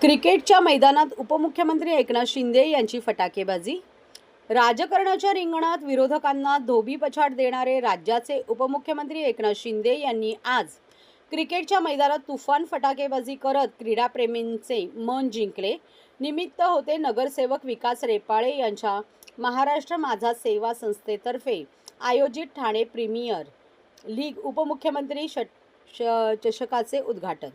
क्रिकेटच्या मैदानात उपमुख्यमंत्री एकनाथ शिंदे यांची फटाकेबाजी। राजकारणाच्या रिंगणात विरोधकांना धोबीपछाड देणारे राज्याचे उपमुख्यमंत्री एकनाथ शिंदे यांनी आज क्रिकेटच्या मैदानात तुफान फटाकेबाजी करत क्रीडाप्रेमींचे मन जिंकले। निमित्त होते नगरसेवक विकास रेपाळे यांच्या महाराष्ट्र माझा सेवा संस्थेतर्फे आयोजित ठाणे प्रीमियर लीग उपमुख्यमंत्री चषकाचे उद्घाटन।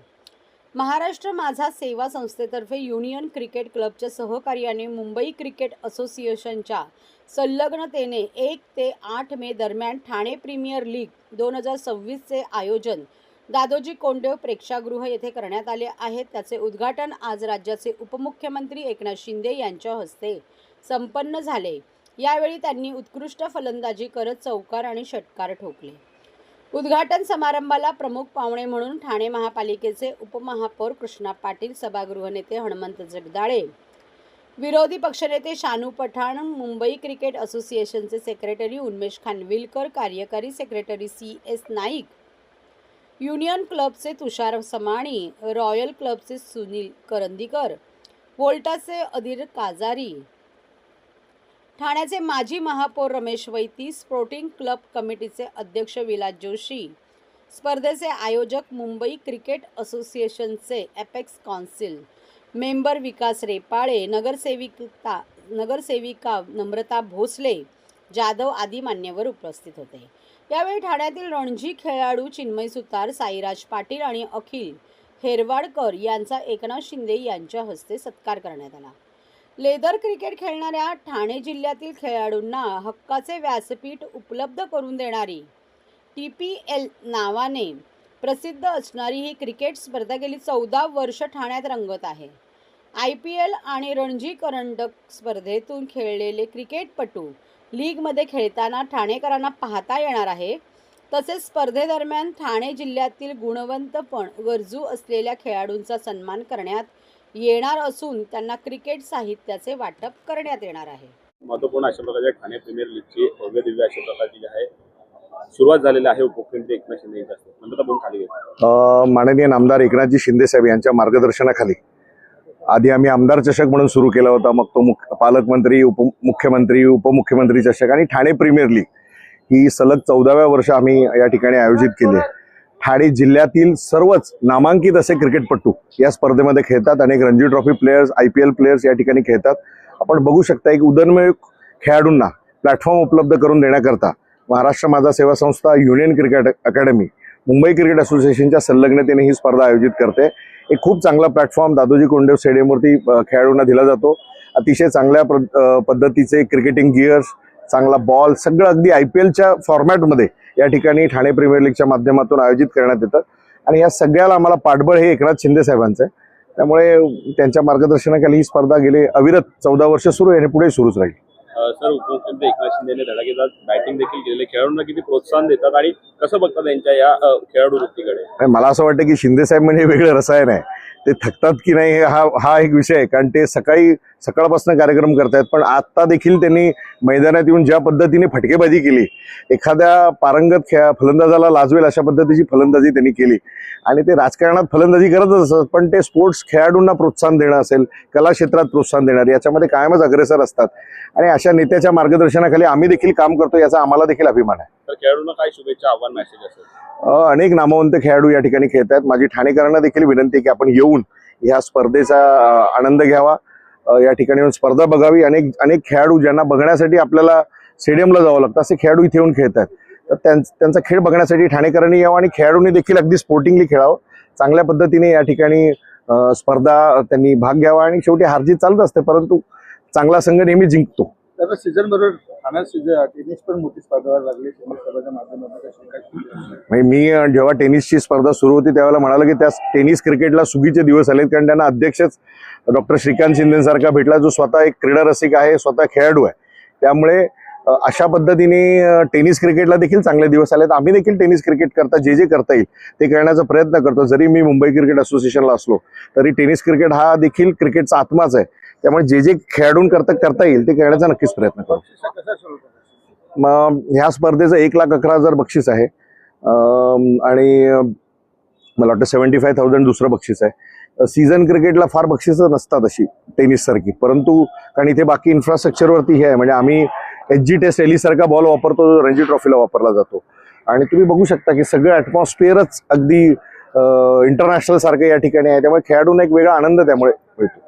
महाराष्ट्र माझा सेवा संस्थेतर्फे युनियन क्रिकेट क्लबच्या सहकार्याने मुंबई क्रिकेट असोसिएशनच्या संलग्नतेने 1 ते 8 मे दरम्यान ठाणे प्रीमियर लीग 2026चे आयोजन दादोजी कोंडदेव प्रेक्षागृह येथे करण्यात आले आहे। त्याचे उद्घाटन आज राज्याचे उपमुख्यमंत्री एकनाथ शिंदे यांच्या हस्ते संपन्न झाले। यावेळी त्यांनी उत्कृष्ट फलंदाजी करत चौकार आणि षटकार ठोकले। उद्घाटन समारंभाला प्रमुख पाहुणे म्हणून ठाणे महापालिकेचे उपमहापौर कृष्णा पाटील, सभागृह नेते हनुमंत जगदाळे, विरोधी पक्षनेते शानू पठाण, मुंबई क्रिकेट असोसिएशनचे सेक्रेटरी उन्मेष खानविलकर, कार्यकारी सेक्रेटरी CS नाईक, युनियन क्लबचे तुषार समाणी, रॉयल क्लबचे सुनील करंदीकर, व्होल्टाचे अधीर काजारी, ठाण्याचे माजी महापौर रमेश वैती, स्पोर्टिंग क्लब कमिटीचे अध्यक्ष विलास जोशी, स्पर्धेचे आयोजक मुंबई क्रिकेट असोसिएशनचे एपेक्स काउन्सिल मेंबर विकास रेपाळे, नगरसेविका नम्रता भोसले जाधव आदी मान्यवर उपस्थित होते। यावेळी ठाण्यातील रणजी खेळाडू चिन्मय सुतार, साईराज पाटील आणि अखिल हेरवाडकर यांचा एकनाथ शिंदे यांच्या हस्ते सत्कार करण्यात आला। लेदर क्रिकेट खेळणाऱ्या ठाणे जिल्ह्यातील खेळाडूंना हक्काचे व्यासपीठ उपलब्ध करून देणारी TPL नावाने प्रसिद्ध असणारी ही क्रिकेट स्पर्धा गेली 14 वर्ष ठाण्यात रंगत आहे। IPL आणि रणजी करंडक स्पर्धेतून खेळलेले क्रिकेटपटू लीगमध्ये खेळताना ठाणेकरांना पाहता येणार आहे। तसेच स्पर्धेदरम्यान ठाणे जिल्ह्यातील गुणवंत पण गरजू असलेल्या खेळाडूंचा सन्मान करण्यात येणार असून त्यांना क्रिकेट साहित्याचे वाटप करण्यात येणार आहे। महत्वपूर्ण अशा प्रकारच्या ठाणे प्रीमियर लीगची भव्य दिव्य अशा प्रकारची जी आहे सुरुवात झालेली आहे उपमुख्यमंत्री एकनाथ शिंदे यांच्या हस्ते। नंतर आपण खाली घेतो माननीय नामदार एकनाथजी शिंदे साहेब यांच्या मार्गदर्शनाखाली आधी आम्ही आमदार चषक म्हणून सुरू केला होता। मग तो पालकमंत्री, उपमुख्यमंत्री, उपमुख्यमंत्री चषक आणि ठाणे प्रीमियर लीग ही सलग 14व्या वर्ष आम्ही या ठिकाणी आयोजित केली आहे। ठाणे जिल्ह्यातील सर्वच नामांकित असे क्रिकेटपटू या स्पर्धेमध्ये खेळतात। अनेक Ranji trophy players, IPL players या ठिकाणी खेळतात। आपण बघू शकता की उदयोन्मुख खेळाडूंना प्लॅटफॉर्म उपलब्ध करून देण्याकरता महाराष्ट्र माझा सेवा संस्था, union cricket academy, Mumbai cricket असोसिएशनच्या संलग्नतेने ही स्पर्धा आयोजित करते। एक खूप चांगला प्लॅटफॉर्म दादोजी कोंडदेव स्टेडियमवरती खेळाडूंना दिला जातो। अतिशय चांगल्या पद्धतीचे क्रिकेटिंग गिअर्स, चांगला बॉल, सगळं अगदी IPLच्या फॉर्मॅटमध्ये या ठिकाणी ठाणे प्रीमियर लीगच्या माध्यमातून आयोजित करण्यात येतं आणि या सगळ्याला आम्हाला पाठबळ हे एकनाथ शिंदे साहेबांचं आहे। त्यामुळे त्यांच्या मार्गदर्शनाखाली ही स्पर्धा गेले अविरत 14 वर्ष सुरू आहे आणि पुढे सुरूच राहील। सर, उपमुख्यमंत्री एकनाथ शिंदेने धडाकेदार बॅटिंग देखील केलेले, खेळाडूंना किती प्रोत्साहन देतात आणि कसं बघतात त्यांच्या या खेळाडू वृत्तीकडे? मला असं वाटतं की शिंदे साहेब म्हणजे वेगळं रसायन आहे। ते थकतात की नाही हा एक विषय आहे, कारण ते सकाळपासून कार्यक्रम करतायत। पण आता देखील त्यांनी मैदानात येऊन ज्या पद्धतीने फटकेबाजी केली, एखाद्या पारंगत फलंदाजाला लाजवेल अशा पद्धतीची फलंदाजी त्यांनी केली आणि ते राजकारणात फलंदाजी करतच असतात, पण ते स्पोर्ट्स खेळाडूंना प्रोत्साहन देणं असेल, कला क्षेत्रात प्रोत्साहन देणार याच्यामध्ये कायमच अग्रेसर असतात आणि अशा नेत्याच्या मार्गदर्शनाखाली आम्ही देखील काम करतो, याचा आम्हाला देखील अभिमान आहे। तर खेळाडूंना काय शुभेच्छा, आव्हान, मेसेज असेल? अनेक नामवंत खेळाडू या ठिकाणी खेळत आहेत। माझी ठाणेकरांना देखील विनंती आहे की आपण येऊन या स्पर्धेचा आनंद घ्यावा, या ठिकाणी येऊन स्पर्धा बघावी। अनेक खेळाडू ज्यांना बघण्यासाठी आपल्याला स्टेडियमला जावं लागतं, असे खेळाडू इथे येऊन खेळत आहेत। तर त्यांचा खेळ बघण्यासाठी ठाणेकरांनी यावं आणि खेळाडूंनी देखील अगदी स्पोर्टिंगली खेळावं, चांगल्या पद्धतीने या ठिकाणी स्पर्धा त्यांनी भाग घ्यावा आणि शेवटी हारजीत चालत असते, परंतु चांगला संघ नेहमी जिंकतो। त्याचा सीझन बरोबर ठाण्यात टेनिस पण मोठी स्पर्धा लागली स्पर्धेच्या माध्यमातून। मी जेव्हा टेनिसची स्पर्धा सुरू होती त्यावेळेला म्हणालो की त्या टेनिस क्रिकेटला सुगीचे दिवस आलेत, कारण त्यांना अध्यक्षच डॉक्टर श्रीकांत शिंदेसारखा भेटला, जो स्वतः एक क्रीडा रसिक आहे, स्वतः खेळाडू आहे। त्यामुळे अशा पद्धतीने टेनिस क्रिकेटला देखील चांगले दिवस आलेत। आम्ही देखील टेनिस क्रिकेट करता जे करता येईल ते करण्याचा प्रयत्न करतो। जरी मी मुंबई क्रिकेट असोसिएशनला असलो तरी टेनिस क्रिकेट हा देखील क्रिकेटचा आत्माच आहे। त्यामुळे जे करता येईल ते करण्याचा नक्कीच प्रयत्न करू। मग ह्या स्पर्धेचं 1,11,000 बक्षीस आहे आणि मला वाटतं 75,000 दुसरं बक्षीस आहे. सीझन क्रिकेटला फार बक्षिसं नसतात अशी टेनिससारखी, परंतु कारण इथे बाकी इन्फ्रास्ट्रक्चरवरती हे आहे. म्हणजे आम्ही HG टेस्ट एलीसारखा बॉल वापरतो जो रणजी ट्रॉफीला वापरला जातो, आणि तुम्ही बघू शकता की सगळं ॲटमॉस्फिअरच अगदी इंटरनॅशनल सारखं या ठिकाणी आहे. त्यामुळे खेळाडूंना एक वेगळा आनंद त्यामुळे मिळतो.